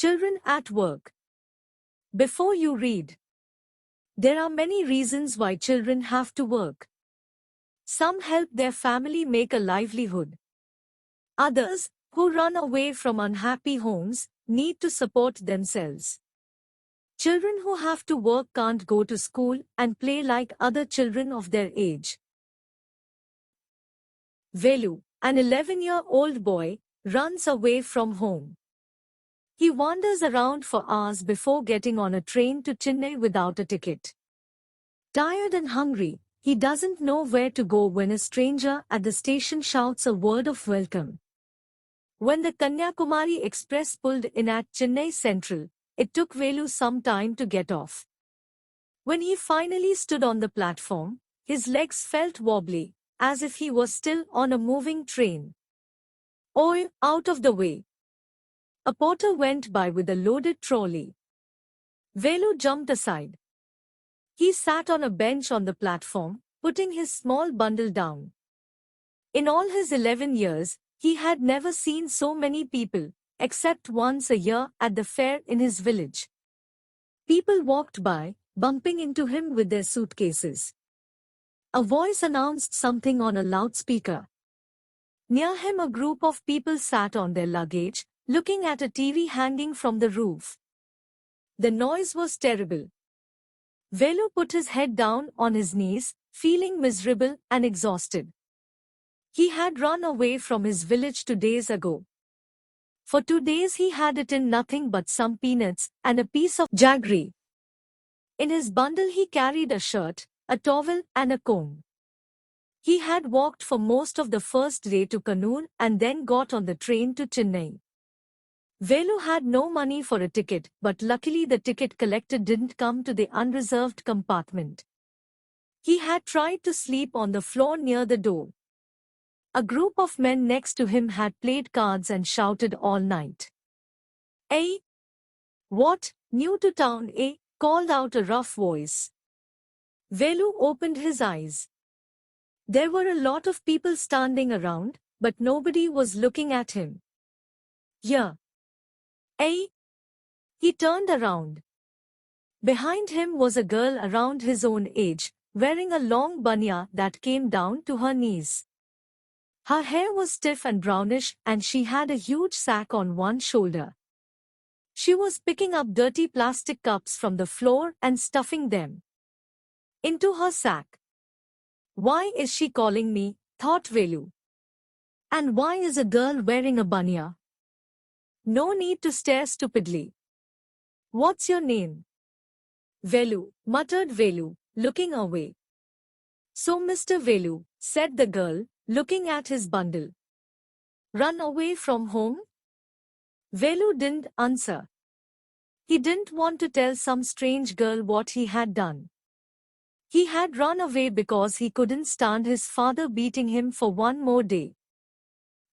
Children at work. Before you read. There are many reasons why children have to work. Some help their family make a livelihood. Others, who run away from unhappy homes, need to support themselves. Children who have to work can't go to school and play like other children of their age. Velu, an 11-year-old boy, runs away from home. He wanders around for hours before getting on a train to Chennai without a ticket. Tired and hungry, he doesn't know where to go when a stranger at the station shouts a word of welcome. When the Kanyakumari Express pulled in at Chennai Central, it took Velu some time to get off. When he finally stood on the platform, his legs felt wobbly, as if he was still on a moving train. "Oi, out of the way!" A porter went by with a loaded trolley. Velu jumped aside. He sat on a bench on the platform, putting his small bundle down. In all his 11 years, he had never seen so many people, except once a year at the fair in his village. People walked by, bumping into him with their suitcases. A voice announced something on a loudspeaker. Near him a group of people sat on their luggage, looking at a TV hanging from the roof. The noise was terrible. Velu put his head down on his knees, feeling miserable and exhausted. He had run away from his village 2 days ago. For 2 days he had eaten nothing but some peanuts and a piece of jaggery. In his bundle he carried a shirt, a towel and a comb. He had walked for most of the first day to Kannur and then got on the train to Chennai. Velu had no money for a ticket, but luckily the ticket collector didn't come to the unreserved compartment. He had tried to sleep on the floor near the door. A group of men next to him had played cards and shouted all night. "Hey! What, new to town, eh?" called out a rough voice. Velu opened his eyes. There were a lot of people standing around, but nobody was looking at him. "Yeah. Hey!" He turned around. Behind him was a girl around his own age, wearing a long banya that came down to her knees. Her hair was stiff and brownish and she had a huge sack on one shoulder. She was picking up dirty plastic cups from the floor and stuffing them into her sack. "Why is she calling me?" thought Velu. "And why is a girl wearing a banya? No need to stare stupidly. What's your name?" "Velu," muttered Velu, looking away. "So Mr. Velu," said the girl, looking at his bundle. "Run away from home?" Velu didn't answer. He didn't want to tell some strange girl what he had done. He had run away because he couldn't stand his father beating him for one more day.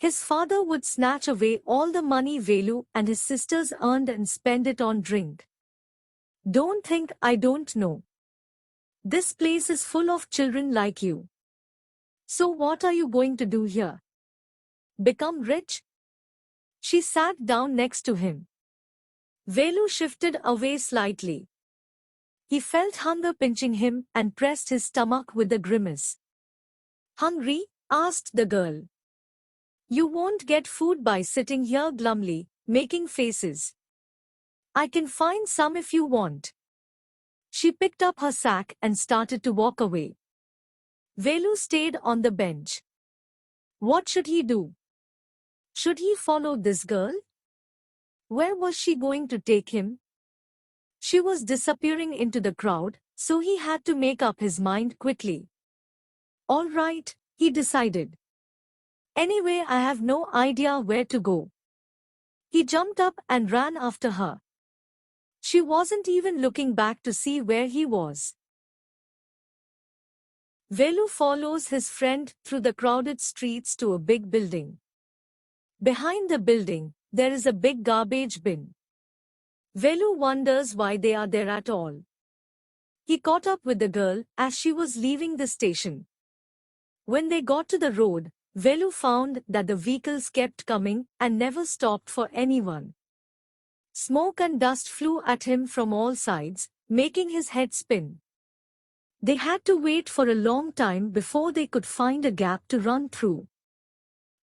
His father would snatch away all the money Velu and his sisters earned and spend it on drink. "Don't think I don't know. This place is full of children like you. So what are you going to do here? Become rich?" She sat down next to him. Velu shifted away slightly. He felt hunger pinching him and pressed his stomach with a grimace. "Hungry?" asked the girl. "You won't get food by sitting here glumly, making faces. I can find some if you want." She picked up her sack and started to walk away. Velu stayed on the bench. What should he do? Should he follow this girl? Where was she going to take him? She was disappearing into the crowd, so he had to make up his mind quickly. "All right," he decided. "Anyway, I have no idea where to go." He jumped up and ran after her. She wasn't even looking back to see where he was. Velu follows his friend through the crowded streets to a big building. Behind the building, there is a big garbage bin. Velu wonders why they are there at all. He caught up with the girl as she was leaving the station. When they got to the road, Velu found that the vehicles kept coming and never stopped for anyone. Smoke and dust flew at him from all sides, making his head spin. They had to wait for a long time before they could find a gap to run through.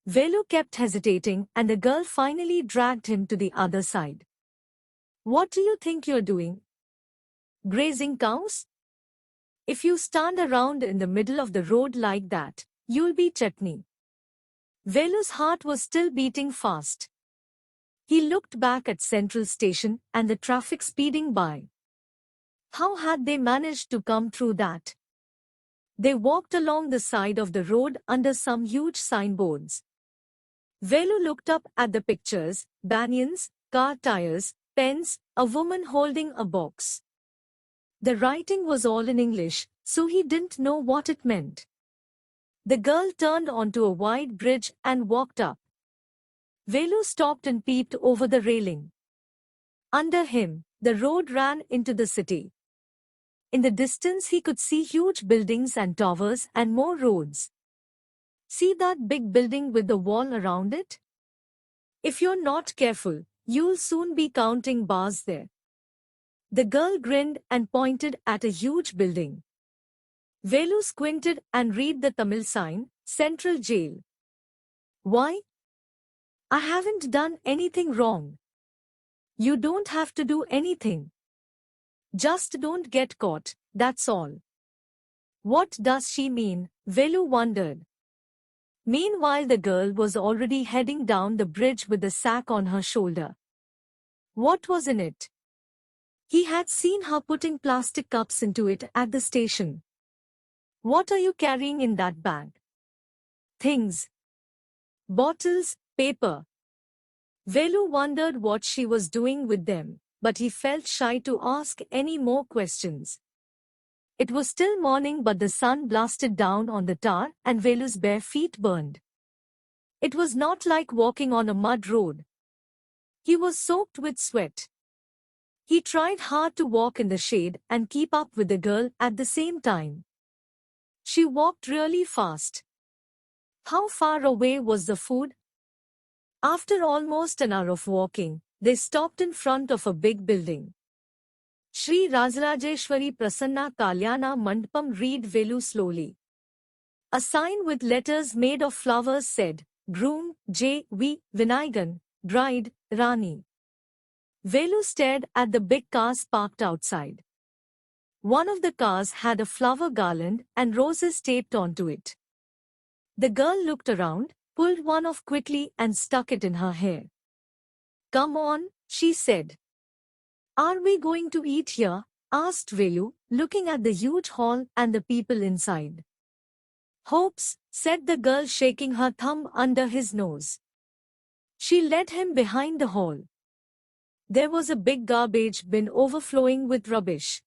Velu kept hesitating and the girl finally dragged him to the other side. What do you think you're doing? Grazing cows? If you stand around in the middle of the road like that, you'll be chutney. Velu's heart was still beating fast. He looked back at Central Station and the traffic speeding by. How had they managed to come through that? They walked along the side of the road under some huge signboards. Velu looked up at the pictures, banyans, car tires, pens, a woman holding a box. The writing was all in English, so he didn't know what it meant. The girl turned onto a wide bridge and walked up. Velu stopped and peeped over the railing. Under him, the road ran into the city. In the distance he could see huge buildings and towers and more roads. See that big building with the wall around it? If you're not careful, you'll soon be counting bars there. The girl grinned and pointed at a huge building. Velu squinted and read the Tamil sign, Central Jail. Why? I haven't done anything wrong. You don't have to do anything. Just don't get caught, that's all. What does she mean? Velu wondered. Meanwhile the girl was already heading down the bridge with the sack on her shoulder. What was in it? He had seen her putting plastic cups into it at the station. What are you carrying in that bag? Things. Bottles, paper. Velu wondered what she was doing with them, but he felt shy to ask any more questions. It was still morning but the sun blasted down on the tar and Velu's bare feet burned. It was not like walking on a mud road. He was soaked with sweat. He tried hard to walk in the shade and keep up with the girl at the same time. She walked really fast. How far away was the food? After almost an hour of walking, they stopped in front of a big building. Shri Rajarajeshwari Prasanna Kalyana Mandapam, read Velu slowly. A sign with letters made of flowers said, Groom, J.V. Vinayagan, Bride, Rani. Velu stared at the big cars parked outside. One of the cars had a flower garland and roses taped onto it. The girl looked around, pulled one off quickly and stuck it in her hair. Come on, she said. Are we going to eat here? Asked Velu, looking at the huge hall and the people inside. Hopes, said the girl, shaking her thumb under his nose. She led him behind the hall. There was a big garbage bin overflowing with rubbish.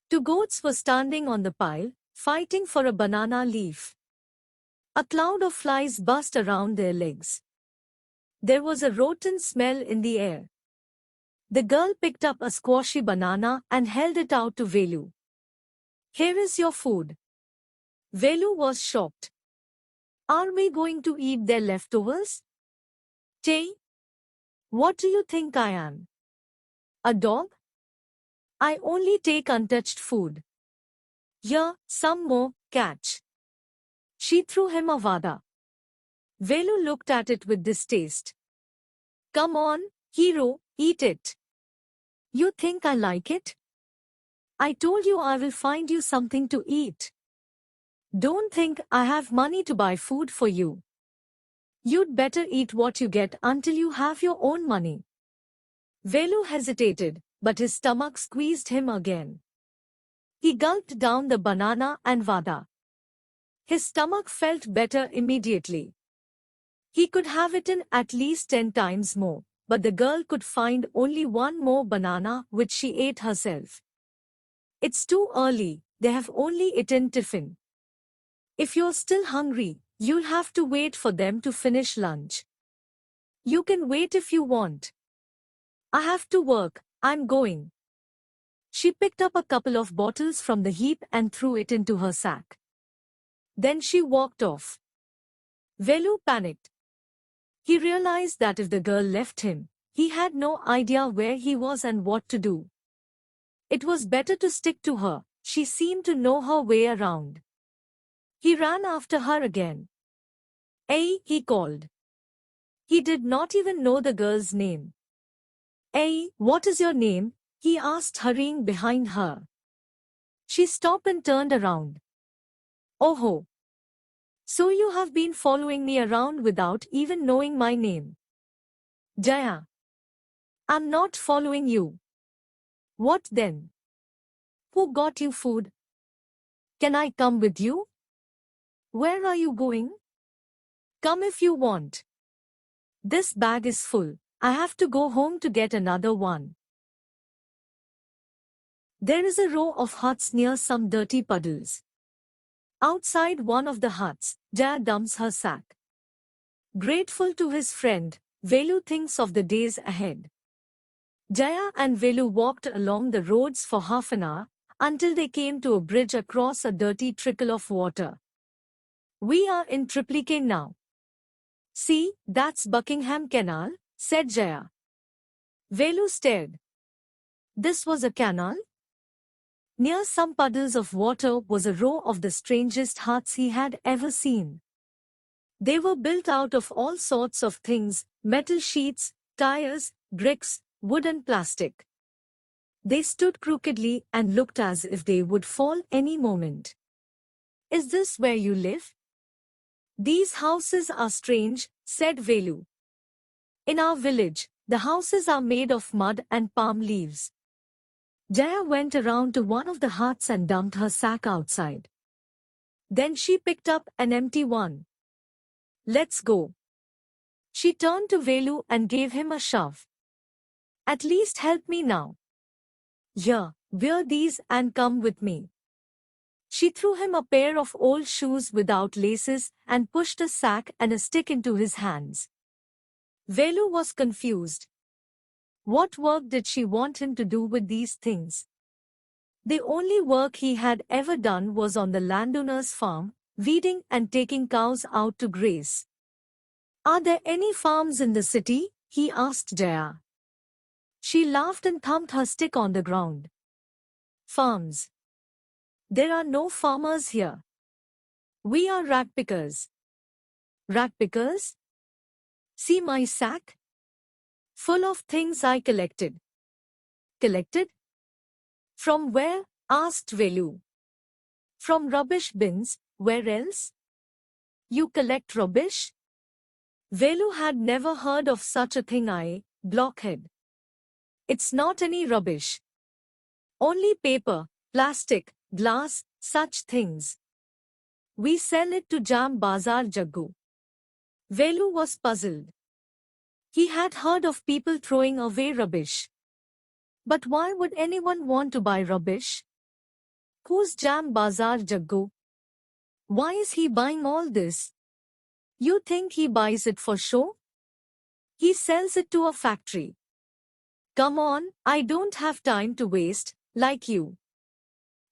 Two goats were standing on the pile, fighting for a banana leaf. A cloud of flies buzzed around their legs. There was a rotten smell in the air. The girl picked up a squashy banana and held it out to Velu. Here is your food. Velu was shocked. Are we going to eat their leftovers? Tay? What do you think I am? A dog? I only take untouched food. Here, some more, catch. She threw him a vada. Velu looked at it with distaste. Come on, hero, eat it. You think I like it? I told you I will find you something to eat. Don't think I have money to buy food for you. You'd better eat what you get until you have your own money. Velu hesitated, but his stomach squeezed him again. He gulped down the banana and vada. His stomach felt better immediately. He could have eaten at least 10 times more, but the girl could find only one more banana which she ate herself. It's too early, they have only eaten tiffin. If you're still hungry, you'll have to wait for them to finish lunch. You can wait if you want. I have to work, I'm going. She picked up a couple of bottles from the heap and threw it into her sack. Then she walked off. Velu panicked. He realized that if the girl left him, He had no idea where he was and what to do. It was better to stick to her. She seemed to know her way around. He ran after her again. "Hey," he called. He did not even know the girl's name. "Hey, what is your name?" he asked, hurrying behind her. She stopped and turned around. "Oh, so you have been following me around without even knowing my name." "Jaya, I'm not following you." "What then? Who got you food? Can I come with you?" "Where are you going?" "Come if you want. This bag is full. I have to go home to get another one." There is a row of huts near some dirty puddles. Outside one of the huts, Jaya dumps her sack. Grateful to his friend, Velu thinks of the days ahead. Jaya and Velu walked along the roads for half an hour, until they came to a bridge across a dirty trickle of water. "We are in Triplicate now. See, that's Buckingham Canal," said Jaya. Velu stared. This was a canal? Near some puddles of water was a row of the strangest huts he had ever seen. They were built out of all sorts of things: metal sheets, tires, bricks, wood and plastic. They stood crookedly and looked as if they would fall any moment. "Is this where you live?" "These houses are strange," said Velu. "In our village, the houses are made of mud and palm leaves." Jaya went around to one of the huts and dumped her sack outside. Then she picked up an empty one. "Let's go." She turned to Velu and gave him a shove. "At least help me now. Here, wear these and come with me." She threw him a pair of old shoes without laces and pushed a sack and a stick into his hands. Velu was confused. What work did she want him to do with these things? The only work he had ever done was on the landowner's farm, weeding and taking cows out to graze. "Are there any farms in the city?" he asked Jaya. She laughed and thumped her stick on the ground. "Farms? There are no farmers here. We are ragpickers." "Ragpickers? See my sack? Full of things I collected." "Collected? From where?" asked Velu. "From rubbish bins. Where else?" "You collect rubbish?" Velu had never heard of such a thing. Blockhead. "It's not any rubbish. Only paper, plastic, glass, such things. We sell it to Jam Bazar Jaggu." Velu was puzzled. He had heard of people throwing away rubbish. But why would anyone want to buy rubbish? Who's Jam Bazar Jaggu? Why is he buying all this? You think he buys it for show? He sells it to a factory. Come on, I don't have time to waste, like you.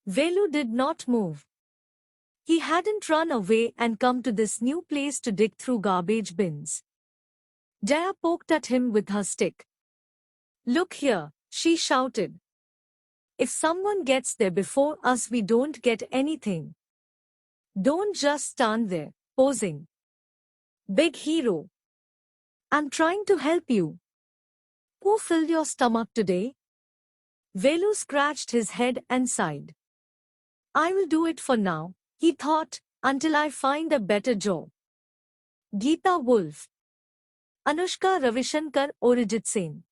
Velu did not move. He hadn't run away and come to this new place to dig through garbage bins. Jaya poked at him with her stick. "Look here," she shouted. "If someone gets there before us, we don't get anything. Don't just stand there, posing. Big hero. I'm trying to help you. Who filled your stomach today?" Velu scratched his head and sighed. "I will do it for now," he thought, "until I find a better job." Geeta Wolf. Anushka Ravishankar Orijit Sen.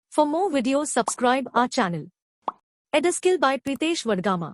For more videos, subscribe our channel. Eduskill by Pritesh Vadgama.